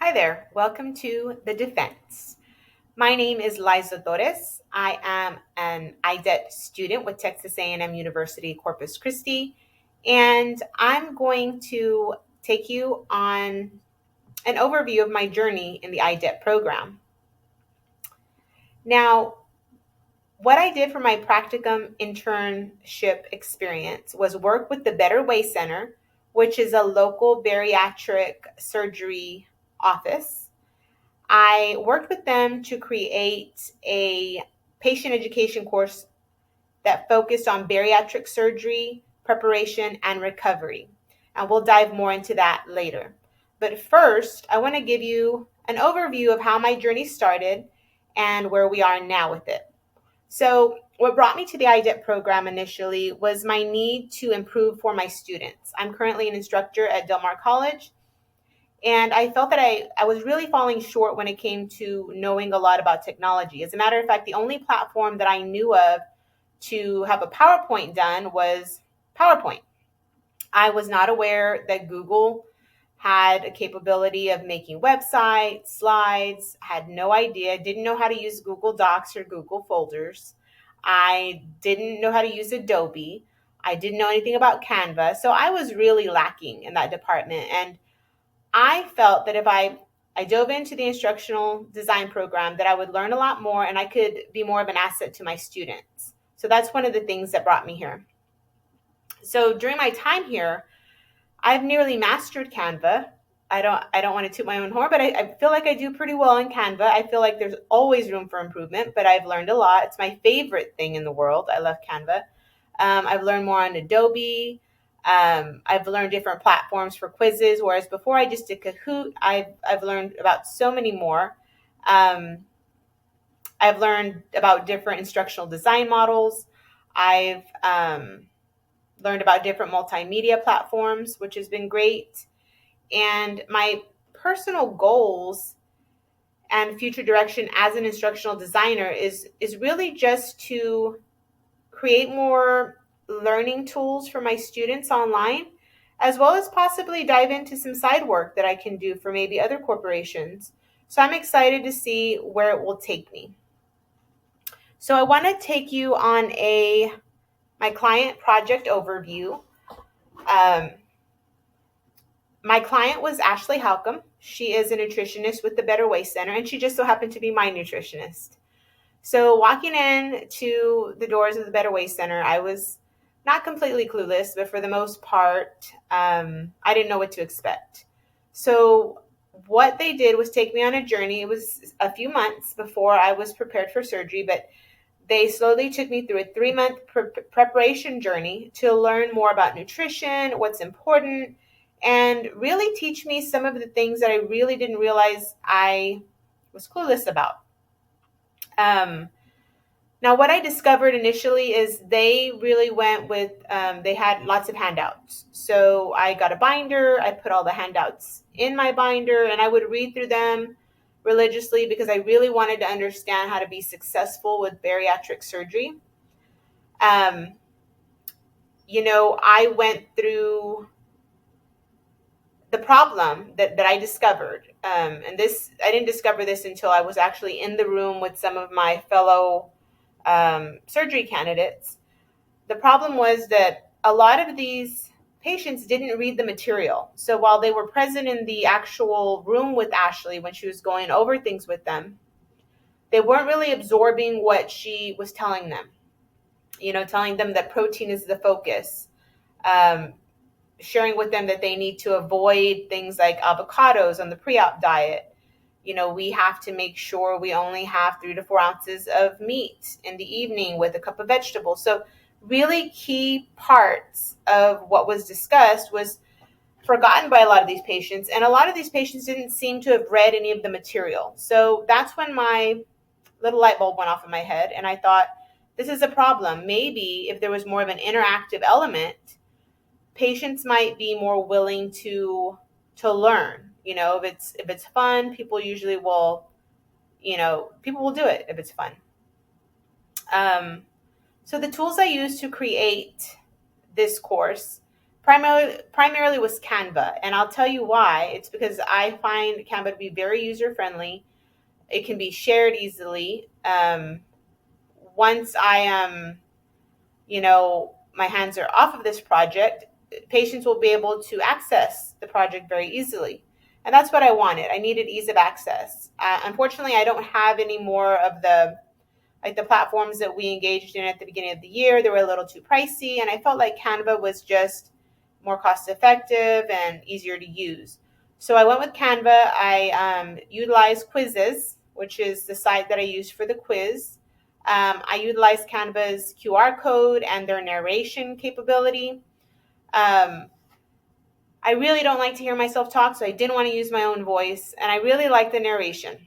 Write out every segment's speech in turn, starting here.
Hi there, welcome to The Defense. My name is Liza Torres. I am an IDET student with Texas A&M University Corpus Christi, and I'm going to take you on an overview of my journey in the IDET program. Now, what I did for my practicum internship experience was work with the Better Way Center, which is a local bariatric surgery office. I worked with them to create a patient education course that focused on bariatric surgery, preparation, and recovery. And we'll dive more into that later. But first, I want to give you an overview of how my journey started and where we are now with it. So, what brought me to the IDET program initially was my need to improve for my students. I'm currently an instructor at Del Mar College, and I felt that I was really falling short when it came to knowing a lot about technology. As a matter of fact, the only platform that I knew of to have a PowerPoint done was PowerPoint. I was not aware that Google had a capability of making websites, slides, had no idea, didn't know how to use Google Docs or Google Folders. I didn't know how to use Adobe. I didn't know anything about Canva. So I was really lacking in that department. And I felt that if I dove into the instructional design program, that I would learn a lot more and I could be more of an asset to my students. So that's one of the things that brought me here. So during my time here, I've nearly mastered Canva. I don't want to toot my own horn, but I feel like I do pretty well in Canva. I feel like there's always room for improvement, but I've learned a lot. It's my favorite thing in the world. I love Canva. I've learned more on Adobe. I've learned different platforms for quizzes, whereas before I just did Kahoot. I've learned about so many more. Um, I've learned about different instructional design models. I've learned about different multimedia platforms, which has been great. And my personal goals and future direction as an instructional designer is really just to create more learning tools for my students online, as well as possibly dive into some side work that I can do for maybe other corporations. So I'm excited to see where it will take me. So I want to take you on a my client project overview. Um, my client was Ashley Halcomb. She is a nutritionist with the Better Way Center, and she just so happened to be my nutritionist. So walking in to the doors of the Better Way Center, I was not completely clueless, but for the most part, I didn't know what to expect. So what they did was take me on a journey. It was a few months before I was prepared for surgery, but they slowly took me through a 3-month preparation journey to learn more about nutrition, what's important, and really teach me some of the things that I really didn't realize I was clueless about. Um, Now, what I discovered initially is they really went with, they had lots of handouts. So I got a binder, I put all the handouts in my binder, and I would read through them religiously because I really wanted to understand how to be successful with bariatric surgery. Um, I went through the problem that I discovered. And this, I didn't discover this until I was actually in the room with some of my fellow surgery candidates. The problem was that a lot of these patients didn't read the material. So while they were present in the actual room with Ashley when she was going over things with them, they weren't really absorbing what she was telling them. Telling them that protein is the focus, um, sharing with them that they need to avoid things like avocados on the pre-op diet. We have to make sure we only have 3 to 4 ounces of meat in the evening with a cup of vegetables. So really key parts of what was discussed was forgotten by a lot of these patients. And a lot of these patients didn't seem to have read any of the material. So that's when my little light bulb went off in my head. And I thought, this is a problem. Maybe if there was more of an interactive element, patients might be more willing to learn. If it's fun, people usually will, people will do it if it's fun. Um, so the tools I used to create this course Primarily was Canva, and I'll tell you why. It's because I find Canva to be very user friendly. It can be shared easily. Once I am, my hands are off of this project, patients will be able to access the project very easily. And that's what I wanted. I needed ease of access. Unfortunately, I don't have any more of the platforms that we engaged in at the beginning of the year. They were a little too pricey, and I felt like Canva was just more cost effective and easier to use. So I went with Canva. I utilized Quizzes, which is the site that I use for the quiz. I utilized Canva's QR code and their narration capability. Um, I really don't like to hear myself talk, so I didn't want to use my own voice, and I really like the narration.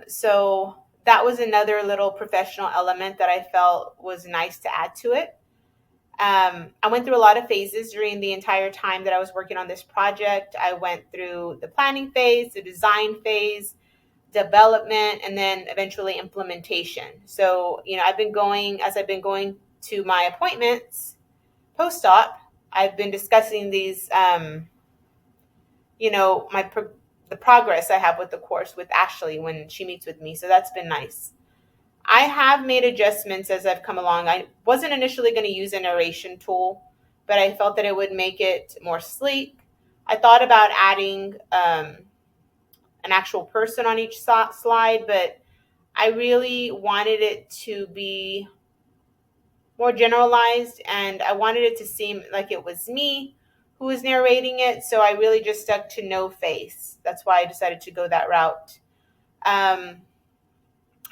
So that was another little professional element that I felt was nice to add to it. I went through a lot of phases during the entire time that I was working on this project. I went through the planning phase, the design phase, development, and then eventually implementation. So, as I've been going to my appointments post-op, I've been discussing these, the progress I have with the course with Ashley when she meets with me. So that's been nice. I have made adjustments as I've come along. I wasn't initially going to use a narration tool, but I felt that it would make it more sleek. I thought about adding an actual person on each slide, but I really wanted it to be more generalized, and I wanted it to seem like it was me who was narrating it. So I really just stuck to no face. That's why I decided to go that route.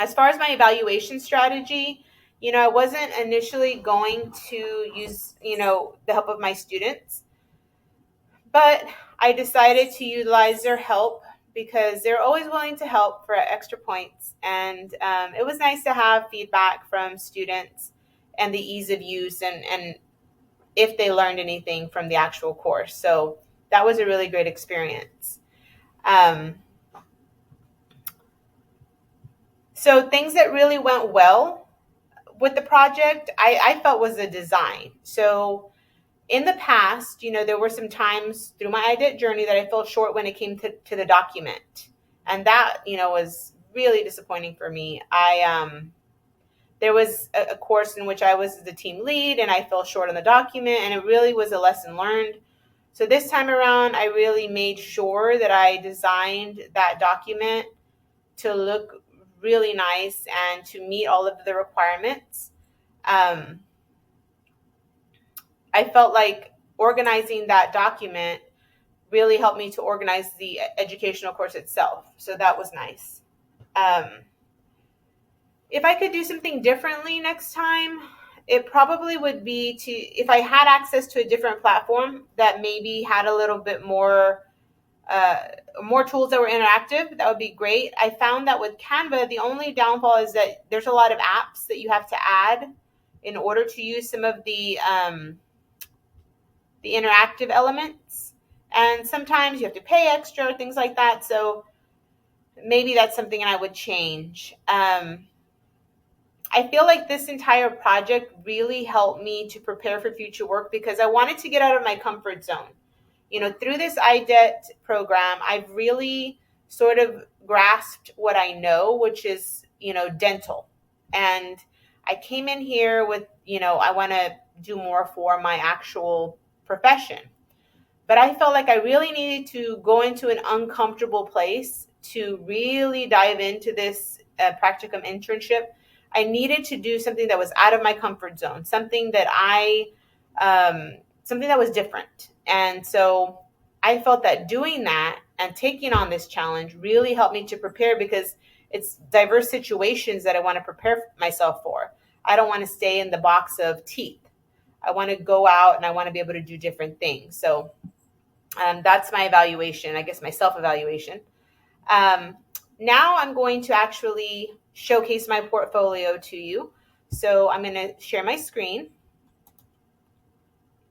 As far as my evaluation strategy, I wasn't initially going to use, the help of my students, but I decided to utilize their help because they're always willing to help for extra points. And it was nice to have feedback from students and the ease of use and if they learned anything from the actual course. So that was a really great experience. So things that really went well with the project, I felt was the design. So in the past, there were some times through my IDET journey that I fell short when it came to the document. And that, was really disappointing for me. There was a course in which I was the team lead and I fell short on the document, and it really was a lesson learned. So this time around, I really made sure that I designed that document to look really nice and to meet all of the requirements. I felt like organizing that document really helped me to organize the educational course itself. So that was nice. If I could do something differently next time, it probably would be if I had access to a different platform that maybe had a little bit more tools that were interactive, that would be great. I found that with Canva, the only downfall is that there's a lot of apps that you have to add in order to use some of the interactive elements. And sometimes you have to pay extra, things like that. So maybe that's something I would change. I feel like this entire project really helped me to prepare for future work because I wanted to get out of my comfort zone. Through this IDET program, I've really sort of grasped what I know, which is, dental. And I came in here with, I want to do more for my actual profession. But I felt like I really needed to go into an uncomfortable place to really dive into this practicum internship. I needed to do something that was out of my comfort zone, something that something that was different. And so I felt that doing that and taking on this challenge really helped me to prepare because it's diverse situations that I want to prepare myself for. I don't want to stay in the box of teeth. I want to go out and I want to be able to do different things. So that's my evaluation, I guess my self-evaluation. Now I'm going to actually showcase my portfolio to you. So I'm going to share my screen.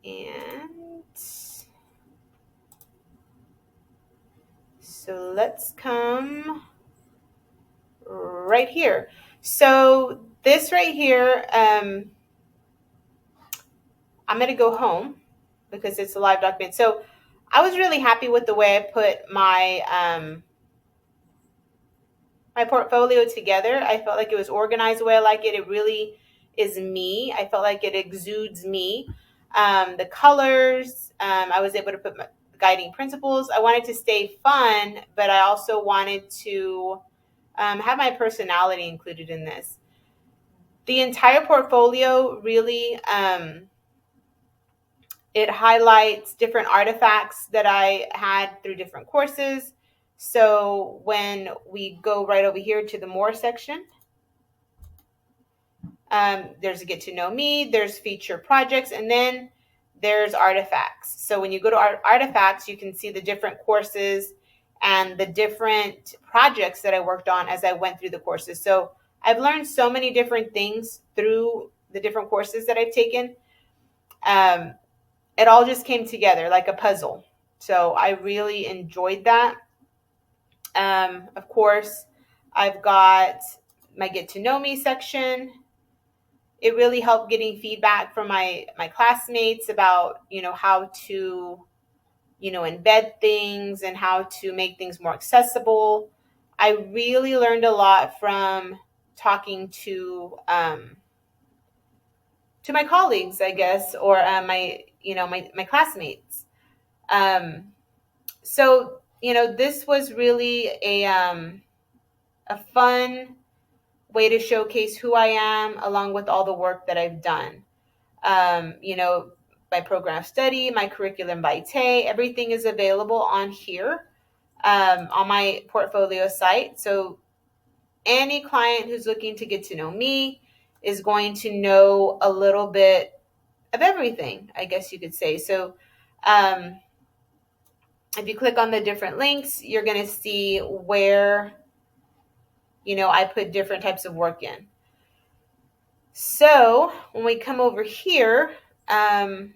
And so let's come right here. So this right here, I'm going to go home because it's a live document. So I was really happy with the way I put my portfolio together. I felt like it was organized the way I like it. It really is me. I felt like it exudes me. The colors, I was able to put my guiding principles. I wanted to stay fun, but I also wanted to have my personality included in this. The entire portfolio really it highlights different artifacts that I had through different courses. So when we go right over here to the more section, there's a get to know me, there's feature projects, and then there's artifacts. So when you go to artifacts, you can see the different courses and the different projects that I worked on as I went through the courses. So I've learned so many different things through the different courses that I've taken. It all just came together like a puzzle. So I really enjoyed that. Of course, I've got my get to know me section. It really helped getting feedback from my classmates about, how to, embed things and how to make things more accessible. I really learned a lot from talking to my colleagues, I guess, or my classmates. So this was really a fun way to showcase who I am, along with all the work that I've done. My program of study, my curriculum vitae, everything is available on here on my portfolio site. So any client who's looking to get to know me is going to know a little bit of everything, I guess you could say. So if you click on the different links, you're going to see where, I put different types of work in. So when we come over here, let's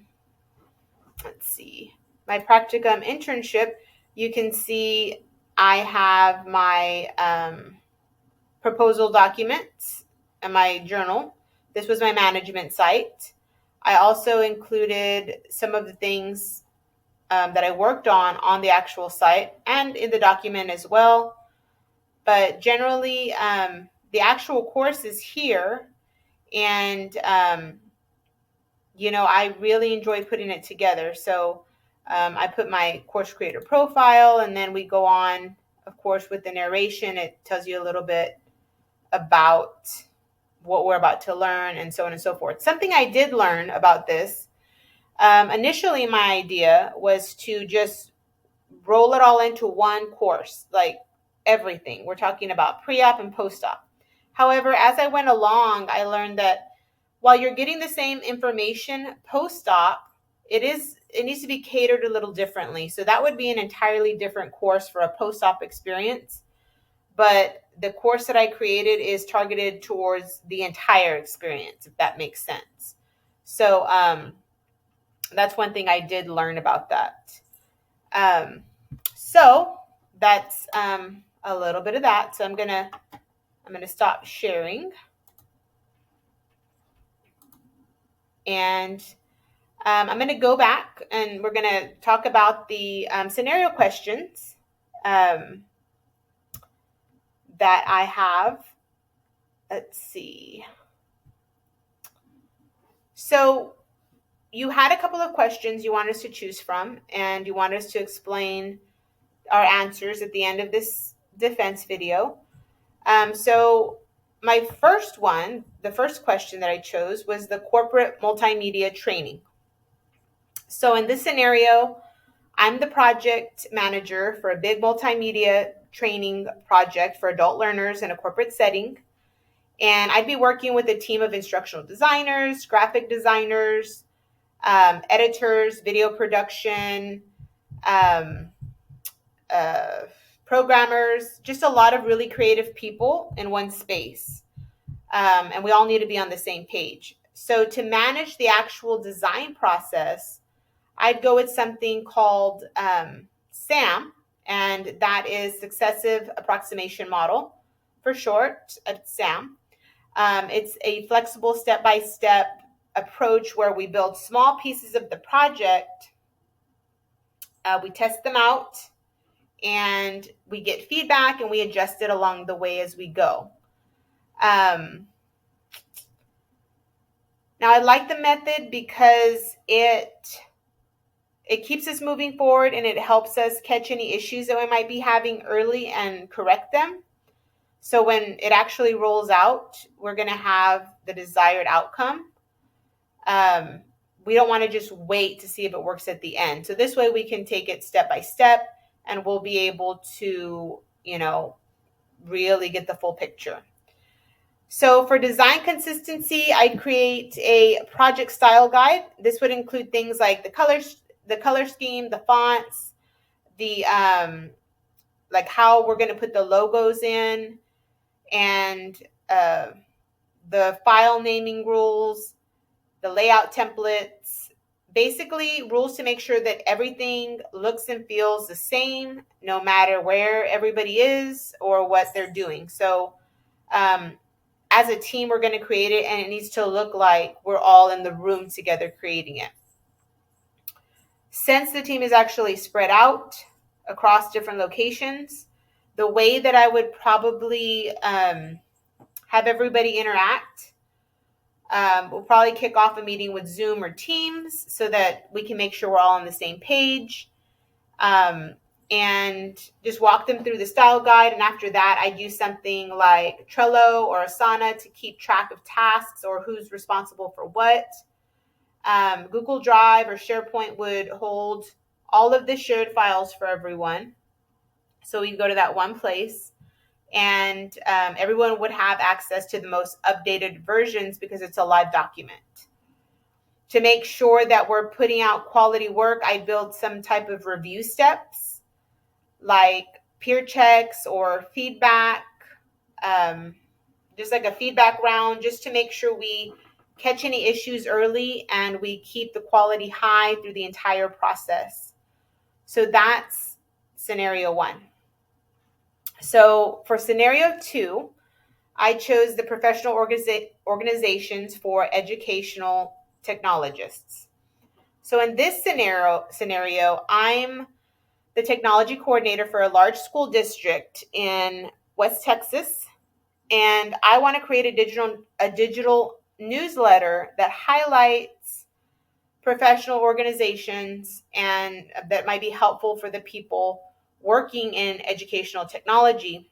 see, my practicum internship, you can see I have my proposal documents and my journal. This was my management site. I also included some of the things that I worked on the actual site and in the document as well. But generally, the actual course is here. And, I really enjoyed putting it together. So I put my course creator profile, and then we go on, of course, with the narration. It tells you a little bit about what we're about to learn and so on and so forth. Something I did learn about this, initially my idea was to just roll it all into one course, like everything. We're talking about pre-op and post-op. However, as I went along, I learned that while you're getting the same information post-op, it needs to be catered a little differently. So that would be an entirely different course for a post-op experience. But the course that I created is targeted towards the entire experience, if that makes sense. So that's one thing I did learn about that. So that's a little bit of that. So I'm gonna stop sharing, and I'm gonna go back, and we're gonna talk about the scenario questions that I have. Let's see. So you had a couple of questions you want us to choose from, and you want us to explain our answers at the end of this defense video. So my first one, the first question that I chose was the corporate multimedia training. So in this scenario, I'm the project manager for a big multimedia training project for adult learners in a corporate setting. And I'd be working with a team of instructional designers, graphic designers, editors, video production, programmers, just a lot of really creative people in one space. And we all need to be on the same page. So to manage the actual design process, I'd go with something called SAM, and that is Successive Approximation Model for short, SAM. It's a flexible step-by-step approach where we build small pieces of the project, we test them out, and we get feedback and we adjust it along the way as we go. Now, I like the method because it keeps us moving forward, and it helps us catch any issues that we might be having early and correct them. So when it actually rolls out, we're going to have the desired outcome. We don't want to just wait to see if it works at the end. So this way we can take it step by step, and we'll be able to, really get the full picture. So for design consistency, I create a project style guide. This would include things like the color scheme, the fonts, the like how we're going to put the logos in, and the file naming rules, the layout templates, basically rules to make sure that everything looks and feels the same no matter where everybody is or what they're doing. So as a team, we're going to create it, and it needs to look like we're all in the room together creating it. Since the team is actually spread out across different locations, the way that I would probably have everybody interact, we'll probably kick off a meeting with Zoom or Teams so that we can make sure we're all on the same page, and just walk them through the style guide. And after that, I'd use something like Trello or Asana to keep track of tasks or who's responsible for what. Google Drive or SharePoint would hold all of the shared files for everyone. So we go to that one place, and everyone would have access to the most updated versions because it's a live document. To make sure that we're putting out quality work, I build some type of review steps like peer checks or feedback, just like a feedback round, just to make sure we catch any issues early and we keep the quality high through the entire process. So that's scenario one. So for scenario two, I chose the professional organizations for educational technologists. So in this scenario, I'm the technology coordinator for a large school district in West Texas, and I want to create a digital newsletter that highlights professional organizations and that might be helpful for the people working in educational technology.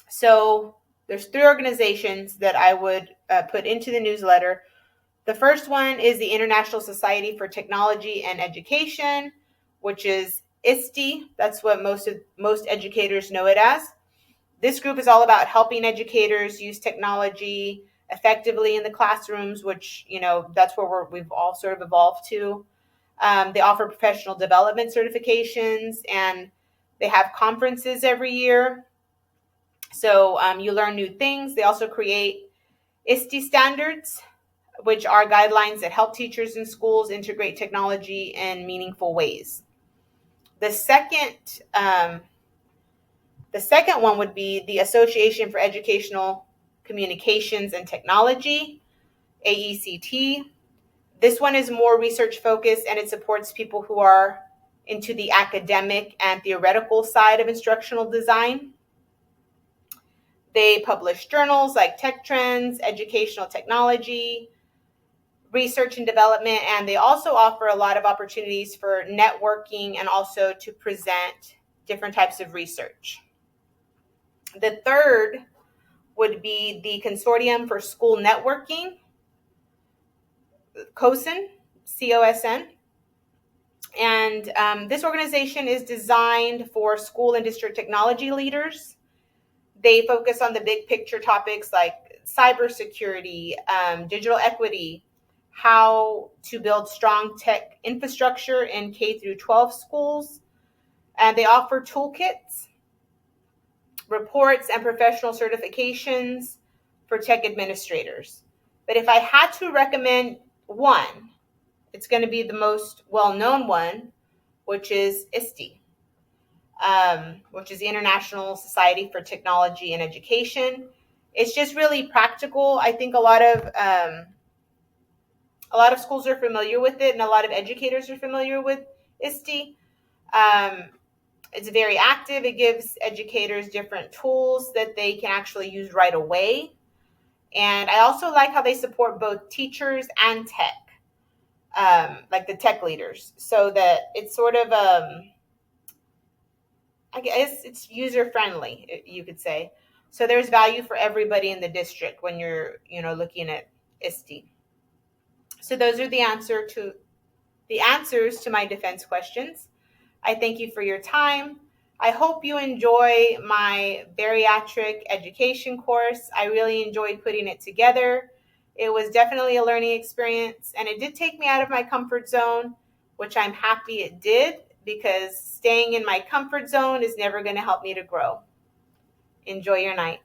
So there's 3 organizations that I would put into the newsletter. The first one is the International Society for Technology and Education, which is ISTE. That's what most educators know it as. This group is all about helping educators use technology effectively in the classrooms, which, that's where we've all sort of evolved to. They offer professional development certifications, and they have conferences every year. So you learn new things. They also create ISTE standards, which are guidelines that help teachers in schools integrate technology in meaningful ways. The second one would be the Association for Educational Communications and Technology, AECT. This one is more research focused, and it supports people who are into the academic and theoretical side of instructional design. They publish journals like Tech Trends, Educational Technology, Research and Development, and they also offer a lot of opportunities for networking and also to present different types of research. The third would be the Consortium for School Networking, COSN, C-O-S-N. And this organization is designed for school and district technology leaders. They focus on the big picture topics like cybersecurity, digital equity, how to build strong tech infrastructure in K through 12 schools. And they offer toolkits, reports, and professional certifications for tech administrators. But if I had to recommend one, it's going to be the most well-known one, which is ISTE, which is the International Society for Technology and Education. It's just really practical. I think a lot of A lot of schools are familiar with it, and a lot of educators are familiar with ISTE. Um, it's very active. It gives educators different tools that they can actually use right away. And I also like how they support both teachers and tech, like the tech leaders, so that it's sort of I guess it's user friendly, you could say. So there's value for everybody in the district when you're, looking at ISTE. So those are the answers to my defense questions. I thank you for your time. I hope you enjoy my bariatric education course. I really enjoyed putting it together. It was definitely a learning experience, and it did take me out of my comfort zone, which I'm happy it did, because staying in my comfort zone is never going to help me to grow. Enjoy your night.